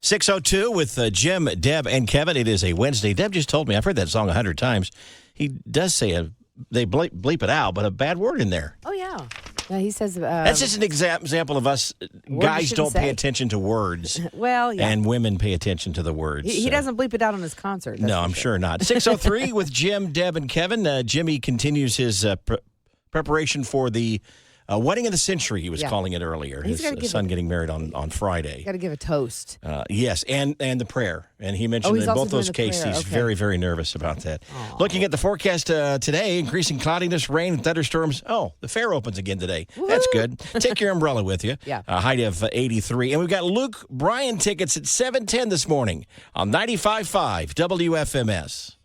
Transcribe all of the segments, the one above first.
6:02 with Jim, Deb, and Kevin. It is a Wednesday. Deb just told me, I've heard that song 100 times. He does say they bleep it out, but a bad word in there. Oh, yeah. Yeah, he says... That's just an example of us guys don't pay attention to words. Well, yeah. And women pay attention to the words. He doesn't bleep it out on his concert. No, I'm sure not. 6:03 with Jim, Deb, and Kevin. Jimmy continues his preparation for the wedding of the century, he was calling it earlier. His son getting married on Friday. Got to give a toast. Yes, and the prayer. And he mentioned in both those cases, he's very, very nervous about that. Aww. Looking at the forecast today, increasing cloudiness, rain, and thunderstorms. Oh, the fair opens again today. Woo-hoo! That's good. Take your umbrella with you. Yeah. Height of 83. And we've got Luke Bryan tickets at 7:10 this morning on 95.5 WFMS.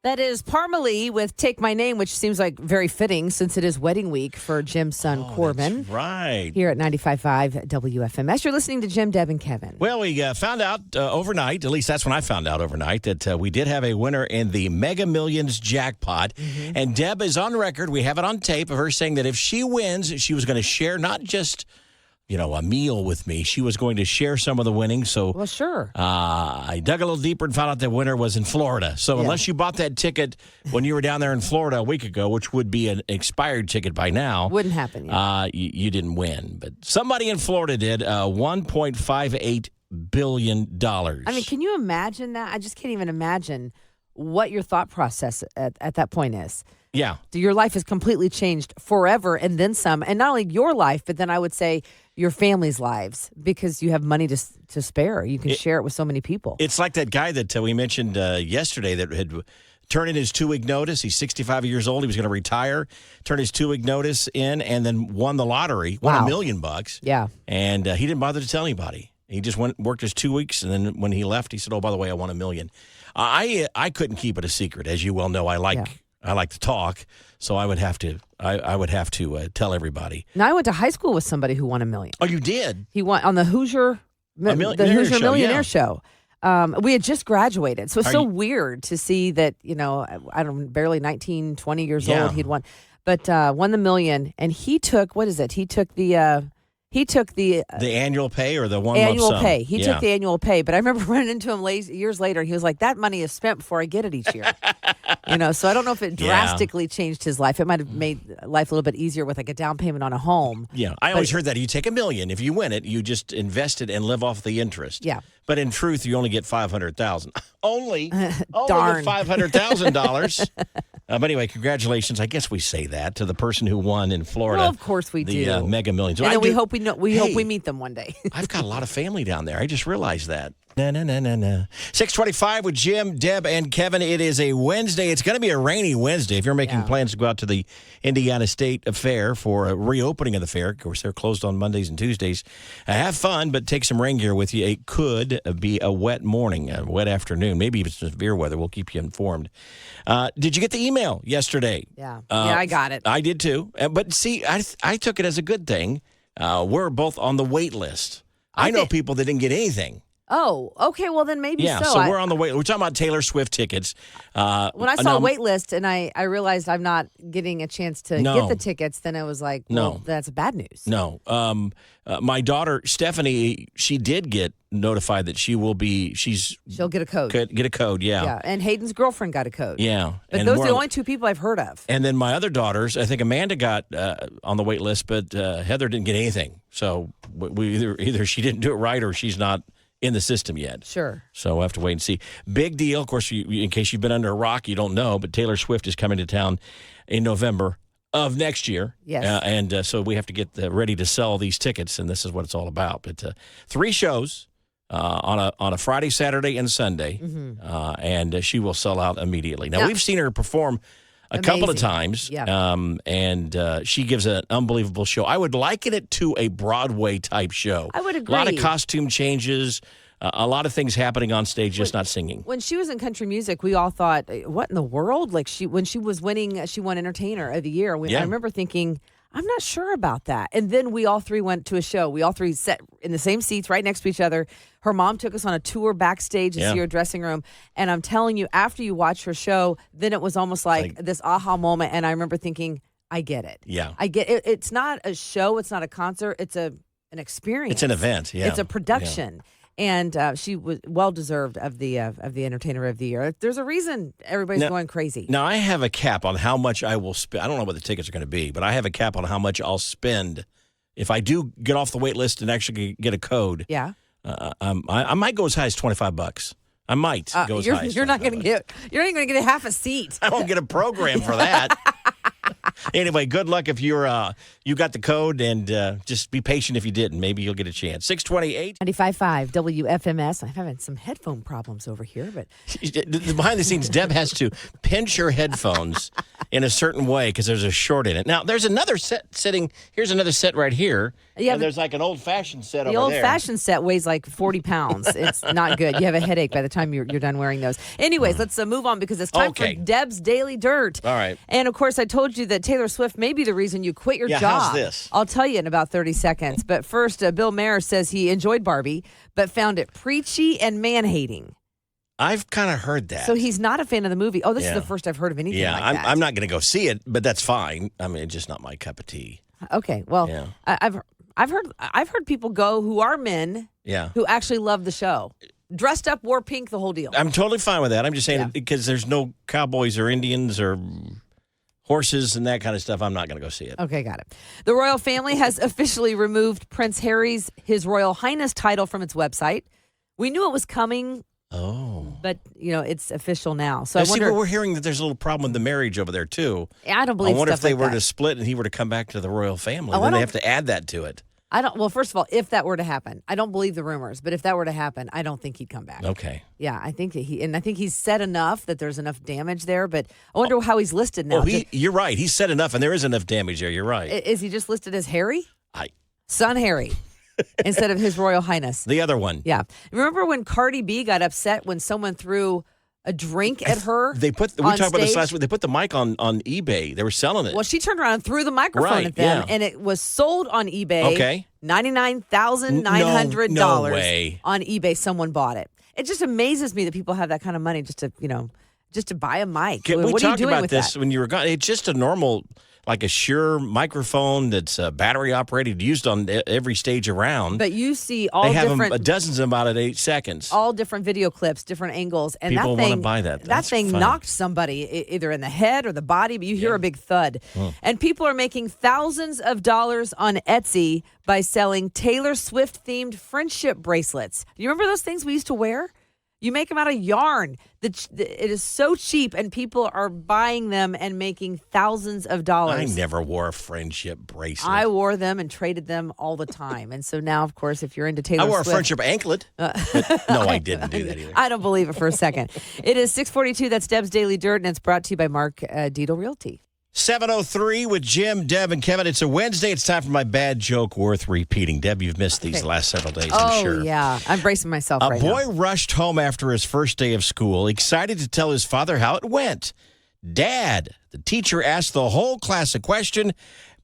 That is Parmalee with Take My Name, which seems like very fitting since it is wedding week for Jim's son, Corbin. That's right. Here at 95.5 WFMS. You're listening to Jim, Deb, and Kevin. Well, we found out overnight, at least that's when I found out overnight, that we did have a winner in the Mega Millions jackpot. Mm-hmm. And Deb is on record. We have it on tape of her saying that if she wins, she was going to share not just a meal with me. She was going to share some of the winnings. So, well, sure. I dug a little deeper and found out the winner was in Florida. So unless you bought that ticket when you were down there in Florida a week ago, which would be an expired ticket by now. Wouldn't happen. You didn't win. But somebody in Florida did $1.58 billion. I mean, can you imagine that? I just can't even imagine what your thought process at that point is. Yeah. Your life has completely changed forever and then some. And not only your life, but then I would say your family's lives because you have money to spare. You can share it with so many people. It's like that guy that we mentioned yesterday that had turned in his 2-week notice. He's 65 years old. He was going to retire, turned his 2-week notice in, and then won the lottery, won $1 million. Yeah. And he didn't bother to tell anybody. He just worked his 2 weeks, and then when he left, he said, "Oh, by the way, I won $1 million." I couldn't keep it a secret, as you well know. I like to talk, so I would have to tell everybody. Now, I went to high school with somebody who won $1 million. Oh, you did? He won on the Hoosier Millionaire Show. We had just graduated, so it's so weird to see that, barely 19, 20 years old, he'd won. But won the $1 million, and he took, what is it? He took the annual pay or the one annual lump sum? Pay. He took the annual pay, but I remember running into him years later. And he was like, "That money is spent before I get it each year." So I don't know if it drastically changed his life. It might have made life a little bit easier with like a down payment on a home. Yeah, I always heard that you take $1 million. If you win it, you just invest it and live off the interest. Yeah. But in truth, you only get $500,000. Only Darn. $500,000. But anyway, congratulations. I guess we say that to the person who won in Florida. Well, of course we do. The Mega Millions. And then we hope we meet them one day. I've got a lot of family down there. I just realized that. No. 6:25 with Jim, Deb, and Kevin. It is a Wednesday. It's going to be a rainy Wednesday. If you're making plans to go out to the Indiana State Fair for a reopening of the fair, of course, they're closed on Mondays and Tuesdays. Have fun, but take some rain gear with you. It could be a wet morning, a wet afternoon, maybe even severe weather. We'll keep you informed. Did you get the email yesterday? Yeah. I got it. I did too. But see, I took it as a good thing. We're both on the wait list. I know people that didn't get anything. Oh, okay. Well, then maybe so. So we're on the wait. We're talking about Taylor Swift tickets. When I saw a wait list and I realized I'm not getting a chance to get the tickets, then it was like, well, that's bad news. No. My daughter, Stephanie, she did get notified that she'll get a code. Get a code, yeah. Yeah, and Hayden's girlfriend got a code. Yeah. But those are the only two people I've heard of. And then my other daughters, I think Amanda got on the wait list, but Heather didn't get anything. So we either she didn't do it right or she's not in the system yet. Sure. So we'll have to wait and see. Big deal. Of course, in case you've been under a rock, you don't know, but Taylor Swift is coming to town in November of next year. Yes. And so we have to get ready to sell these tickets, and this is what it's all about. But 3 shows on a Friday, Saturday, and Sunday, and she will sell out immediately. Now, we've seen her perform a couple of times, and she gives an unbelievable show. I would liken it to a Broadway-type show. I would agree. A lot of costume changes, a lot of things happening on stage, just not singing. When she was in country music, we all thought, what in the world? Like when she was winning, she won Entertainer of the Year. I remember thinking, I'm not sure about that. And then we all 3 went to a show. We all 3 sat in the same seats right next to each other. Her mom took us on a tour backstage to see her dressing room. And I'm telling you, after you watch her show, then it was almost like this aha moment. And I remember thinking, I get it. Yeah. I get it. It's not a show. It's not a concert. It's an experience. It's an event. Yeah. It's a production. Yeah. And she was well deserved of the Entertainer of the Year. There's a reason everybody's going crazy. Now, I have a cap on how much I will spend. I don't know what the tickets are going to be, but I have a cap on how much I'll spend if I do get off the wait list and actually get a code. Yeah. I might go as high as $25. I might go as high as you're not going to get. You're not even going to get a half a seat. I won't get a program for that. Anyway, good luck if you got the code, and just be patient if you didn't. Maybe you'll get a chance. 628. 95.5 WFMS. I'm having some headphone problems over here, but behind the scenes, Deb has to pinch her headphones in a certain way because there's a short in it. Now, there's another set sitting. Here's another set right here. Yeah, and there's like an old-fashioned set over there. The old-fashioned set weighs like 40 pounds. It's not good. You have a headache by the time you're done wearing those. Anyways, let's move on because it's time for Deb's Daily Dirt. All right. And, of course, I told you that Taylor Swift may be the reason you quit your job. How's this? I'll tell you in about 30 seconds. But first, Bill Maher says he enjoyed Barbie, but found it preachy and man-hating. I've kind of heard that. So he's not a fan of the movie. Oh, this is the first I've heard of anything like that. I'm not going to go see it, but that's fine. I mean, it's just not my cup of tea. Okay, well, I've heard people go who are men who actually love the show. Dressed up, wore pink, the whole deal. I'm totally fine with that. I'm just saying because there's no cowboys or Indians or horses and that kind of stuff. I'm not going to go see it. Okay, got it. The royal family has officially removed Prince Harry's His Royal Highness title from its website. We knew it was coming. Oh. But, it's official now. So I wonder. We're hearing that there's a little problem with the marriage over there, too. I don't believe I wonder stuff if they like were that. to split and he were to come back to the royal family. Then they have to add that to it. Well, first of all, if that were to happen, I don't believe the rumors, but if that were to happen, I don't think he'd come back. Okay. Yeah, I think he's said enough that there's enough damage there, but I wonder how he's listed now. You're right. He's said enough, and there is enough damage there. You're right. Is he just listed as Harry? Son Harry. Instead of His Royal Highness. The other one. Yeah. Remember when Cardi B got upset when someone threw a drink at her? We talked about this last week. They put the mic on eBay. They were selling it. Well, she turned around and threw the microphone at them, and it was sold on eBay. Okay. $99,900 no way. On eBay. Someone bought it. It just amazes me that people have that kind of money just to buy a mic. We what are you talked doing about with this that? when you were gone. It's just a normal, like a Shure microphone that's battery operated, used on every stage around. But you see all they have different dozens of them out at 8 seconds. All different video clips, different angles, and people want to buy that. That thing knocked somebody either in the head or the body, but you hear a big thud. And people are making thousands of dollars on Etsy by selling Taylor Swift themed friendship bracelets. Do you remember those things we used to wear? You make them out of yarn. It is so cheap, and people are buying them and making thousands of dollars. I never wore a friendship bracelet. I wore them and traded them all the time. And so now, of course, if you're into Taylor Swift. I wore a friendship anklet. But no, I didn't do that either. I don't believe it for a second. It is 6:42. That's Deb's Daily Dirt, and it's brought to you by Mark Dietel Realty. 7:03 with Jim, Deb, and Kevin. It's a Wednesday. It's time for my bad joke worth repeating. Deb, you've missed these last several days, I'm sure. Oh, yeah. I'm bracing myself right now. A boy rushed home after his first day of school, excited to tell his father how it went. Dad, the teacher asked the whole class a question,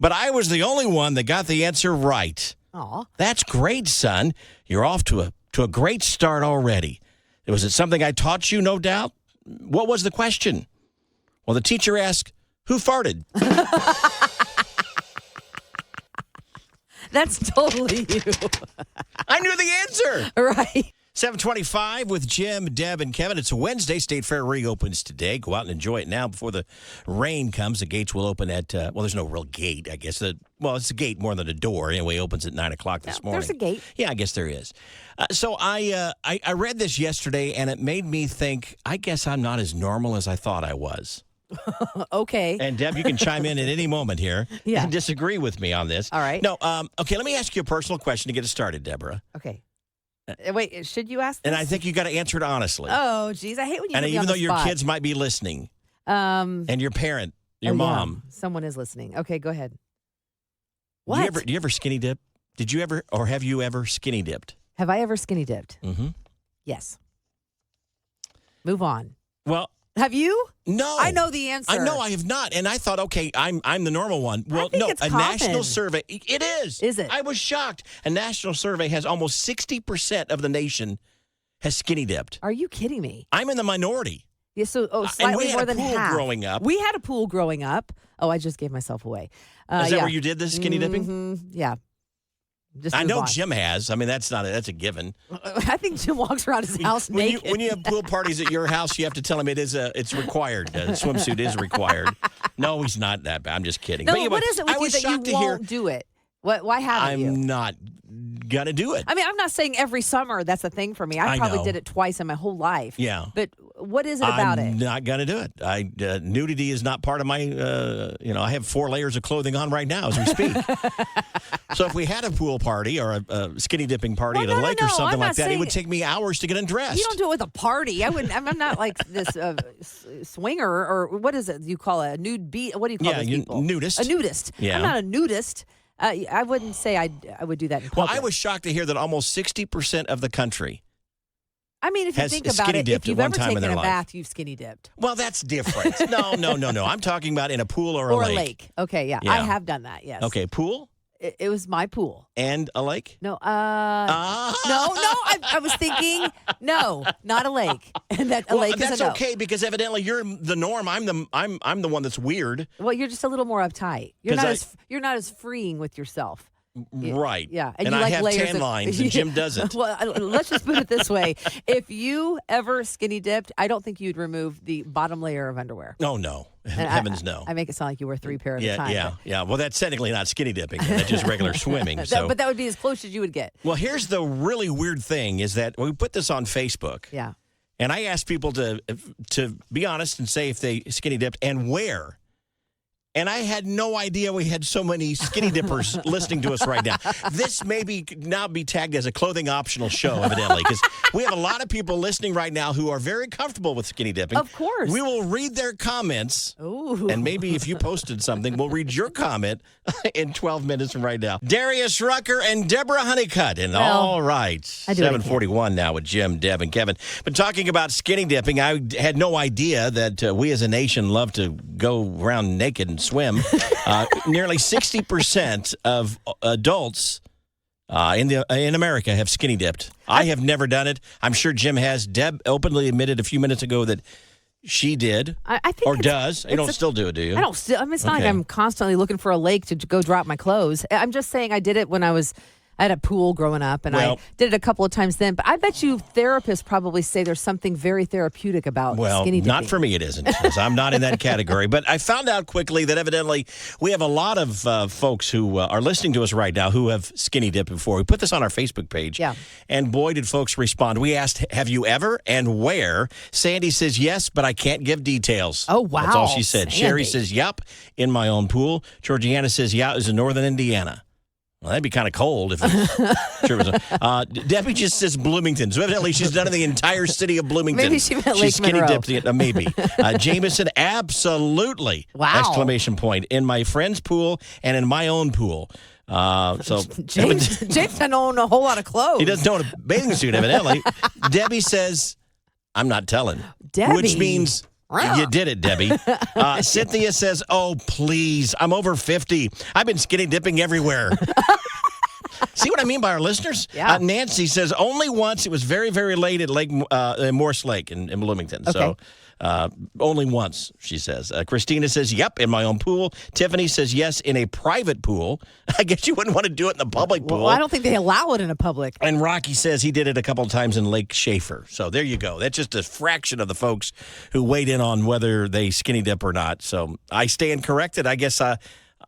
but I was the only one that got the answer right. Aw. That's great, son. You're off to a great start already. Was it something I taught you, no doubt? What was the question? Well, the teacher asked, who farted? That's totally you. I knew the answer. Right. 7:25 with Jim, Deb, and Kevin. It's a Wednesday. State Fair reopens today. Go out and enjoy it now before the rain comes. The gates will open at, there's no real gate, I guess. It's a gate more than a door. Anyway, it opens at 9 o'clock this morning. There's a gate. Yeah, I guess there is. So I read this yesterday, and it made me think, I guess I'm not as normal as I thought I was. Okay. And Deb, you can chime in at any moment here and disagree with me on this. All right. No, okay, let me ask you a personal question to get us started, Deborah. Okay. Wait, should you ask this? And I think you got to answer it honestly. Oh, geez. I hate when you and put me even on though the your spot. kids might be listening, and your parent, your mom. Yeah. Someone is listening. Okay, go ahead. What? Do you ever skinny dip? Did you ever, or have you ever skinny dipped? Have I ever skinny dipped? Mm-hmm. Yes. Move on. Well, have you? No. I know the answer. I know I have not. And I thought, okay, I'm the normal one. Well, no, it's a common. national survey. It is. Is it? I was shocked. A national survey has almost 60% of the nation has skinny dipped. Are you kidding me? I'm in the minority. Yeah, so slightly more than half. We had a pool growing up. We had a pool growing up. Oh, I just gave myself away. Is that where you did the skinny dipping? Mm-hmm. Yeah. Just I move know on. Jim has. I mean, that's a given. I think Jim walks around his house naked. When you have pool parties at your house, you have to tell him it's required. Swimsuit is required. No, he's not that bad. I'm just kidding. No, But what is it with you that you won't do it? Why haven't you? I'm not gonna do it. I mean, I'm not saying every summer that's a thing for me. I probably did it twice in my whole life. Yeah. But what is it about I'm not gonna do it. Nudity is not part of my. I have 4 layers of clothing on right now as we speak. So if we had a pool party or a skinny dipping party at a lake or something like that, it would take me hours to get undressed. You don't do it with a party. I wouldn't. I'm not like this swinger or what is it you call it? A nude beat? What do you call those people? Nudist. A nudist. Yeah. I'm not a nudist. I wouldn't say I would do that in public. Well, I was shocked to hear that almost 60% of the country. I mean, if you think about it, if you've ever taken a bath, you've skinny dipped. Well, that's different. No. I'm talking about in a pool or a lake. Or a lake. Okay, yeah. I have done that, yes. Okay, pool? It was my pool. And a lake? No, no. I was thinking, no, not a lake. And that a lake is a no. That's okay because evidently you're the norm. I'm the one that's weird. Well, you're just a little more uptight. You're not as freeing with yourself. Right. Yeah. And you I like have layers tan lines and Jim doesn't. Well, let's just put it this way. If you ever skinny dipped, I don't think you'd remove the bottom layer of underwear. Oh, no. Heavens, no. I make it sound like you wear 3 pairs at a time. Yeah. Well, that's technically not skinny dipping. That's just regular swimming. But that would be as close as you would get. Well, here's the really weird thing is that we put this on Facebook. Yeah. And I asked people to be honest and say if they skinny dipped and where. And I had no idea we had so many skinny dippers listening to us right now. This may now be tagged as a clothing optional show, evidently, because we have a lot of people listening right now who are very comfortable with skinny dipping. Of course. We will read their comments. Ooh. And maybe if you posted something, we'll read your comment in 12 minutes from right now. Darius Rucker and Deborah Honeycutt. And all right, 7:41 now with Jim, Deb, and Kevin. Been talking about skinny dipping. I had no idea that we as a nation love to go around naked and swim. Nearly 60% of adults in America have skinny dipped. I have never done it. I'm sure Jim has. Deb openly admitted a few minutes ago that she did. I think or does. You don't still do it, do you? I don't still. I mean, it's not like I'm constantly looking for a lake to go drop my clothes. I'm just saying I did it when I had a pool growing up, and I did it a couple of times then. But I bet you therapists probably say there's something very therapeutic about skinny dipping. Not for me it isn't, because I'm not in that category. But I found out quickly that evidently we have a lot of folks who are listening to us right now who have skinny dipped before. We put this on our Facebook page. Yeah. And boy, did folks respond. We asked, have you ever and where? Sandy says, yes, but I can't give details. Oh, wow. That's all she said. Sandy. Sherry says, yep, in my own pool. Georgiana says, yeah, it was in northern Indiana. Well, that'd be kind of cold if it sure was. Debbie just says Bloomington. So evidently she's done it in the entire city of Bloomington. Maybe she meant Lake She's skinny Monroe. dipped it. Maybe. Jameson, absolutely. Wow. Exclamation point. In my friend's pool and in my own pool. So James doesn't own a whole lot of clothes. He doesn't own a bathing suit, evidently. Debbie says, I'm not telling. Debbie. Which means... You did it, Debbie. Cynthia says, oh, please, I'm over 50. I've been skinny dipping everywhere. See what I mean by our listeners? Yeah. Nancy says, only once. It was very, very late at Morse Lake in Bloomington. Okay. So only once, she says. Christina says, yep, in my own pool. Tiffany says, yes, in a private pool. I guess you wouldn't want to do it in the public pool. Well, I don't think they allow it in a public. And Rocky says he did it a couple of times in Lake Schaefer. So there you go. That's just a fraction of the folks who weighed in on whether they skinny dip or not. So I stand corrected. I guess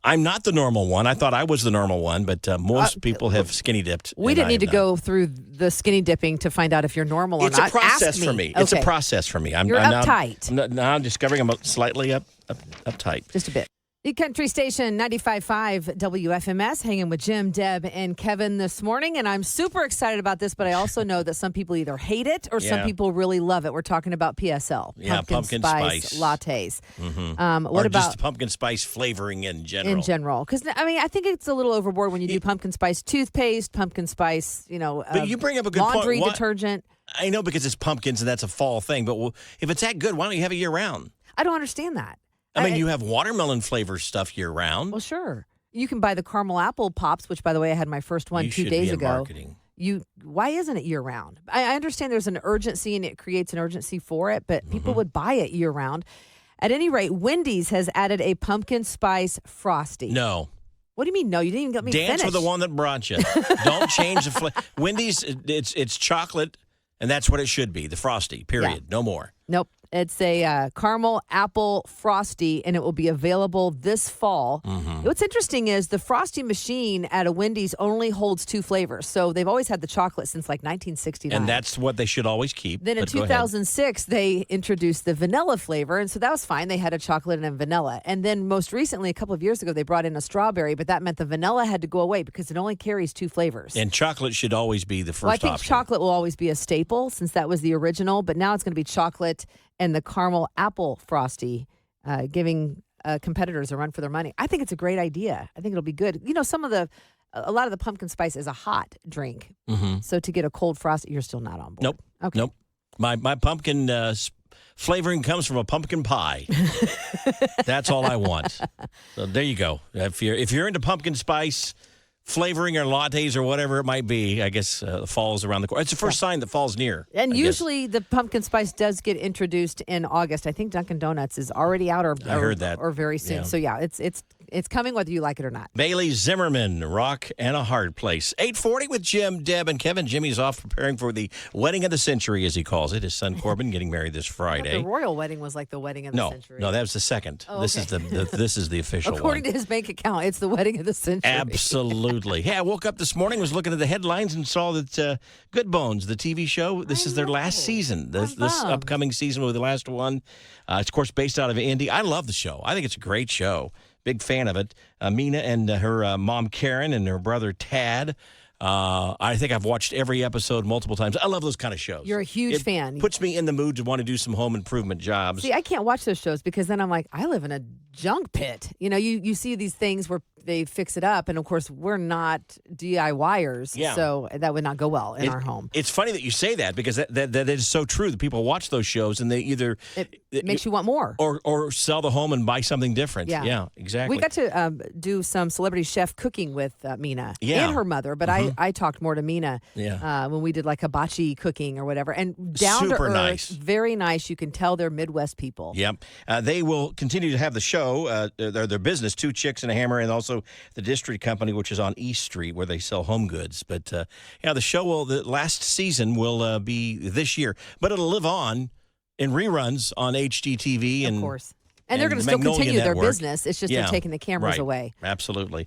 I'm not the normal one. I thought I was the normal one, but most people have skinny dipped. We didn't need to go through the skinny dipping to find out if you're normal or not. It's a process for me. It's a process for me. You're uptight. Now I'm discovering I'm slightly uptight. Just a bit. The Country Station 95.5 WFMS, hanging with Jim, Deb, and Kevin this morning. And I'm super excited about this, but I also know that some people either hate it or some people really love it. We're talking about PSL, pumpkin spice lattes. Mm-hmm. What about just pumpkin spice flavoring in general? In general. Because, I mean, I think it's a little overboard when you do pumpkin spice toothpaste, pumpkin spice, but you bring up a good laundry point. detergent. I know because it's pumpkins and that's a fall thing, but if it's that good, why don't you have it year-round? I don't understand that. I mean, you have watermelon flavor stuff year-round. Well, sure. You can buy the caramel apple pops, which, by the way, I had my first one 2 days ago. Marketing. Why isn't it year-round? I understand there's an urgency and it creates an urgency for it, but people would buy it year-round. At any rate, Wendy's has added a pumpkin spice Frosty. No. What do you mean? No, you didn't even let me Dance finish. with the one that brought you. Don't change the flavor. Wendy's, it's chocolate, and that's what it should be, the Frosty, period. Yeah. No more. Nope. It's a caramel apple Frosty, and it will be available this fall. Mm-hmm. What's interesting is the Frosty machine at a Wendy's only holds 2 flavors. So they've always had the chocolate since like 1969. And that's what they should always keep. Then in 2006, they introduced the vanilla flavor, and so that was fine. They had a chocolate and a vanilla. And then most recently, a couple of years ago, they brought in a strawberry, but that meant the vanilla had to go away because it only carries 2 flavors. And chocolate should always be the first I think option. chocolate will always be a staple since that was the original, but now it's going to be chocolate and the caramel apple Frosty, giving competitors a run for their money. I think it's a great idea. I think it'll be good. You know, a lot of the pumpkin spice is a hot drink. Mm-hmm. So to get a cold Frosty, you're still not on board. Nope. Okay. Nope. My pumpkin flavoring comes from a pumpkin pie. That's all I want. So there you go. If you're into pumpkin spice flavoring or lattes or whatever it might be, I guess fall's around the corner. It's the first sign that fall's near. And usually the pumpkin spice does get introduced in August. I think Dunkin' Donuts is already out, I heard that. or very soon. Yeah. So yeah, it's coming whether you like it or not. Bailey Zimmerman, Rock and a Hard Place. 8:40 with Jim, Deb, and Kevin. Jimmy's off preparing for the wedding of the century, as he calls it. His son Corbin getting married this Friday. The royal wedding was like the wedding of the century. No, that was the second. Oh, This okay. is this is the official According one. to his bank account, it's the wedding of the century. Absolutely. Hey, I woke up this morning, was looking at the headlines, and saw that Good Bones, the TV show, this is their last season. This upcoming season will be the last one. It's, of course, based out of Indy. I love the show. I think it's a great show. Big fan of it. Mina and her mom, Karen, and her brother, Tad. I think I've watched every episode multiple times. I love those kind of shows. You're a huge fan. It puts me in the mood to want to do some home improvement jobs. See, I can't watch those shows because then I'm like, I live in a junk pit. You know, you see these things where they fix it up, and of course, we're not DIYers, so that would not go well in our home. It's funny that you say that because that is so true. That people watch those shows and they either it makes you want more, or sell the home and buy something different. Yeah, exactly. We got to do some celebrity chef cooking with Mina and her mother, but I talked more to Mina when we did like hibachi cooking or whatever, and down Super to earth, nice. very nice. You can tell they're Midwest people. Yep. They will continue to have the show, their business, Two Chicks and a Hammer, and also the District Company, which is on East Street, where they sell home goods. But the show the last season will be this year, but it'll live on in reruns on HGTV. Of course. And they're going to still continue their business. It's just they're taking the cameras away. Absolutely.